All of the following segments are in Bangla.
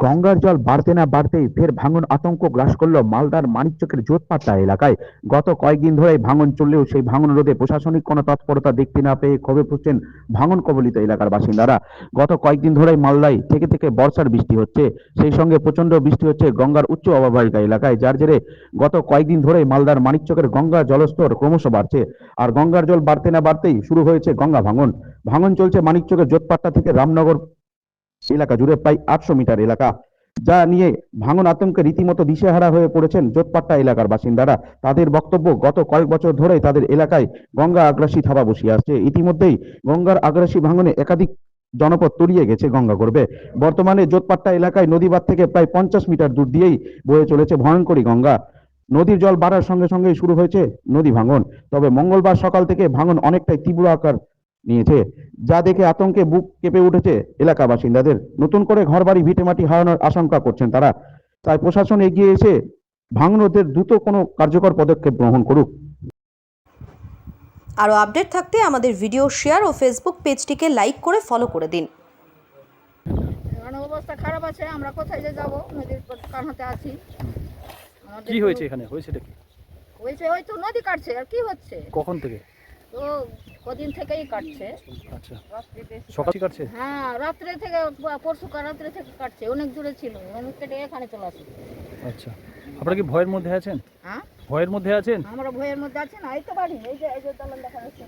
গঙ্গার জল বাড়তে না বাড়তেই ফের ভাঙন আতঙ্ক গ্রাস করল মালদার মানিকচকের জোতপাট্টা এলাকায়। গত কয়েকদিন ধরেই ভাঙন চললেও সেই ভাঙন রোধে প্রশাসনিক কোনো তৎপরতা দেখতে না পেয়ে ক্ষোভে ফুটছেন ভাঙন কবলিত এলাকার বাসিন্দারা। গত কয়েকদিন ধরেই মালদায় থেকে থেকে বর্ষার বৃষ্টি হচ্ছে, সেই সঙ্গে প্রচন্ড বৃষ্টি হচ্ছে গঙ্গার উচ্চ অববাহিকা এলাকায়, যার জেরে গত কয়েকদিন ধরেই মালদার মানিকচকের গঙ্গা জলস্তর ক্রমশ বাড়ছে। আর গঙ্গার জল বাড়তে না বাড়তেই শুরু হয়েছে গঙ্গা ভাঙন। ভাঙন চলছে মানিকচকের জোতপাট্টা থেকে রামনগর এলাকা জুড়ে প্রায় 800 মিটার এলাকা, যা নিয়ে ভাঙন আতঙ্কে রীতিমতো দিশেহারা হয়ে পড়েছেন জোতপাট্টা এলাকার বাসিন্দারা। তাদের বক্তব্য, গত কয়েক বছর ধরেই তাদের এলাকায় গঙ্গা আগ্রাসী থাবা বসিয়ে আসছে। ইতিমধ্যেই গঙ্গার আগ্রাসী ভাঙনে একাধিক জনপদ তলিয়ে গেছে গঙ্গা গর্ভে। বর্তমানে জোতপাট্টা এলাকায় নদীবাঁধ থেকে প্রায় 50 মিটার দূর দিয়েই বয়ে চলেছে ভয়ঙ্করী গঙ্গা। নদীর জল বাড়ার সঙ্গে সঙ্গেই শুরু হয়েছে নদী ভাঙন। তবে মঙ্গলবার সকাল থেকে ভাঙন অনেকটাই তীব্র আকার নিয়েছে, যা দেখে আতঙ্কে বুক কেঁপে উঠেছে এলাকা বাসিন্দাদের। নতুন করে ঘরবাড়ি ভিটেমাটি হারানোর আশঙ্কা করছেন তারা। তাই প্রশাসন এগিয়ে এসে ভাঙনরোধের দ্রুত কোনো কার্যকর পদক্ষেপ গ্রহণ করুক। আরও আপডেট থাকতে আমাদের ভিডিও শেয়ার ও ফেসবুক পেজটিকে লাইক করে ফলো করে দিন। অবস্থা খারাপ আছে, আমরা কোথায় যে যাবো? নদীর কানাতে আছি। কি হয়েছে এখানে? হয়েছেটা কি? হয়েছে ওই তো নদী কাটছে, আর কি হচ্ছে? কখন থেকে? তো কদিন থেকেই কাটছে। আচ্ছা, সকাল থেকে কাটছে? হ্যাঁ, রাত্রে থেকে, পরশু রাত্রে থেকে কাটছে। অনেক দূরে ছিল, অনেক কেটে এখানে চলে আসে। আচ্ছা, আপনারা কি ভয়ের মধ্যে আছেন? হ্যাঁ, ভয়ের মধ্যে আছেন? আমরা ভয়ের মধ্যে আছি না। এই তো বাড়ি, এই যে দলন দেখা যাচ্ছে।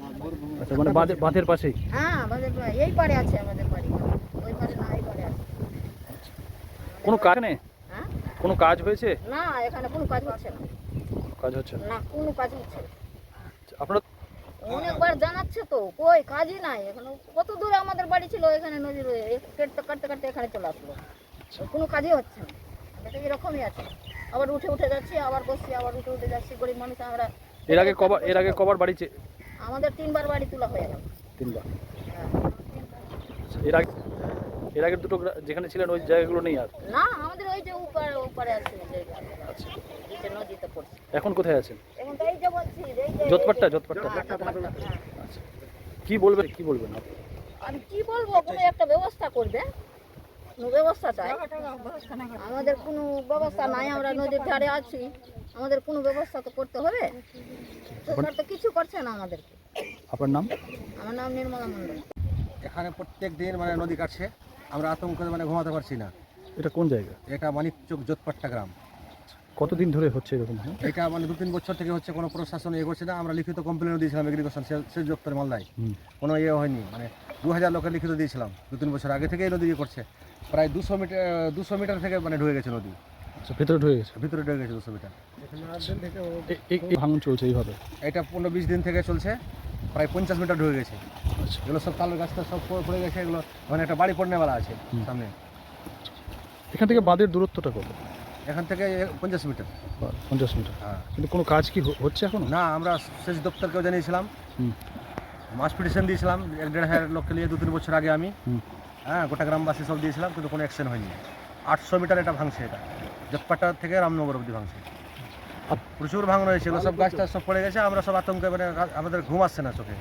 আচ্ছা, মানে বাঁধের পাশেই? হ্যাঁ, আমাদের এই পাড়ে আছে, আমাদের বাড়ি। ওই পাড়ে না, এই পাড়ে আছে। কোনো কাজ নেই? হ্যাঁ, কোনো কাজ হয়েছে? না, এখানে কোনো কাজ হচ্ছে না। কাজ হচ্ছে না? না, কোনো কাজ হচ্ছে না। আপনারা অনেকবার জানাচ্ছে তো, কই কাজই নাই। এখানে কত দূরে আমাদের বাড়ি ছিল, এখানে নদী রয়ে কাটতে কাটতে কাটতে এখানে চলে আসলো। কোনো কাজই হচ্ছে না। এটা এরকমই আছে। আবার উঠে উঠে যাচ্ছি, আবার বসছি, আবার উঠে উঠে যাচ্ছি। গরিব মানুষ আমরা। এর আগে কবার বাড়ি আমাদের 3বার বাড়ি তোলা হয়ে গেল। 3বার? হ্যাঁ। এর আগে দুটো যেখানে ছিলেন ওই জায়গাগুলো নেই আর? না, আমাদের ওই যে উপরে আছে, আচ্ছা, যে নদীতে পড়ছে। এখন কোথায় আছেন? এখন তো এই যে বলছি, এই যে জোতপাট্টা? হ্যাঁ। আচ্ছা, কি বলবেন আপনি? আমি কি বলবো, কোনো একটা ব্যবস্থা করবে। কোনো ব্যবস্থা চাই। আমাদের কোনো ব্যবস্থা নাই, আমরা নদীর ধারে আছি। আমাদের কোনো ব্যবস্থা তো করতে হবে। সরকার তো কিছু করছে না আমাদেরকে। আপনার নাম? আমার নাম নির্মলা মণ্ডল। এখানে প্রত্যেক দিন মানে নদী কাটছে, আমরা আতঙ্কে মানে ঘুমাতে পারছি না। এটা কোন জায়গা? এটা মানিকচক জোতপাট্টা গ্রাম। কতদিন ধরে হচ্ছে এরকম? এটা মানে 2-3 বছর থেকে হচ্ছে, কোনো প্রশাসন করছে না। আমরা লিখিত কমপ্লেনও দিয়েছিলাম এগ্রিকালচার সেচ দপ্তরে মালদায়, কোনো হয়নি। মানে 2000 লোকের লিখিত দিয়েছিলাম 2-3 বছর আগে থেকেই নদী করছে। প্রায় 200 মিটার থেকে মানে ঢুকে গেছে নদী। আচ্ছা, ভিতরে ঢুকে গেছে? ভিতরে ঢুকে গেছে 200 মিটার। এই ভাঙন চলছে এইভাবে? এটা 15-20 দিন থেকে চলছে, প্রায় 50 মিটার ঢুকে গেছে। আচ্ছা, এগুলো সব তালের গাছটা সব পড়ে গেছে। এগুলো মানে একটা বাড়ি পড়নেওয়ালা আছে সামনে। এখান থেকে বাঁধের দূরত্বটা কত? এখান থেকে 50 মিটার। 50 মিটার? হ্যাঁ। কিন্তু কোনো কাজ কি হচ্ছে এখন? না, আমরা সেচ দপ্তরকেও জানিয়েছিলাম, মাস পিটিশন দিয়েছিলাম 1-1.5 লোককে নিয়ে 2-3 বছর আগে আমি। হ্যাঁ, গোটা গ্রামবাসী সব দিয়েছিলাম, কিন্তু কোনো অ্যাকশন হয়নি। 800 মিটার এটা ভাঙছে, এটা জোতপাট্টা থেকে রামনগর অবধি ভাঙছে। প্রচুর ভাঙন হয়েছে, সব গাছটা সব পড়ে গেছে। আমরা সব আতঙ্কে, মানে আমাদের ঘুম আসছে না চোখে।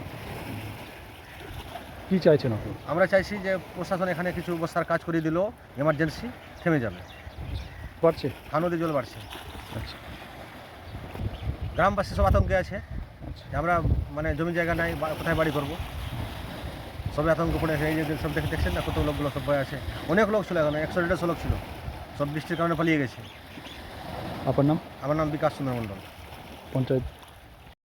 কি চাইছেন আপনি? আমরা চাইছি যে প্রশাসন এখানে কিছু বস্তার কাজ করে দিলেও এমার্জেন্সি থেমে যাবে। বাড়ছে? নদী জল বাড়ছে। আচ্ছা, গ্রামবাসী সব আতঙ্কে আছে। আমরা মানে জমি জায়গা নাই, কোথায় বাড়ি করবো, সবাই আতঙ্ক পড়ে আছে। এই যে সব দেখছেন না, কত লোকগুলো সব ভয় আছে। অনেক লোক ছিল, এখানে 100-150 লোক ছিল, সব বৃষ্টির কারণে পালিয়ে গেছে। আপনার নাম? আমার নাম বিকাশ চন্দ্র মণ্ডল, পঞ্চায়েত?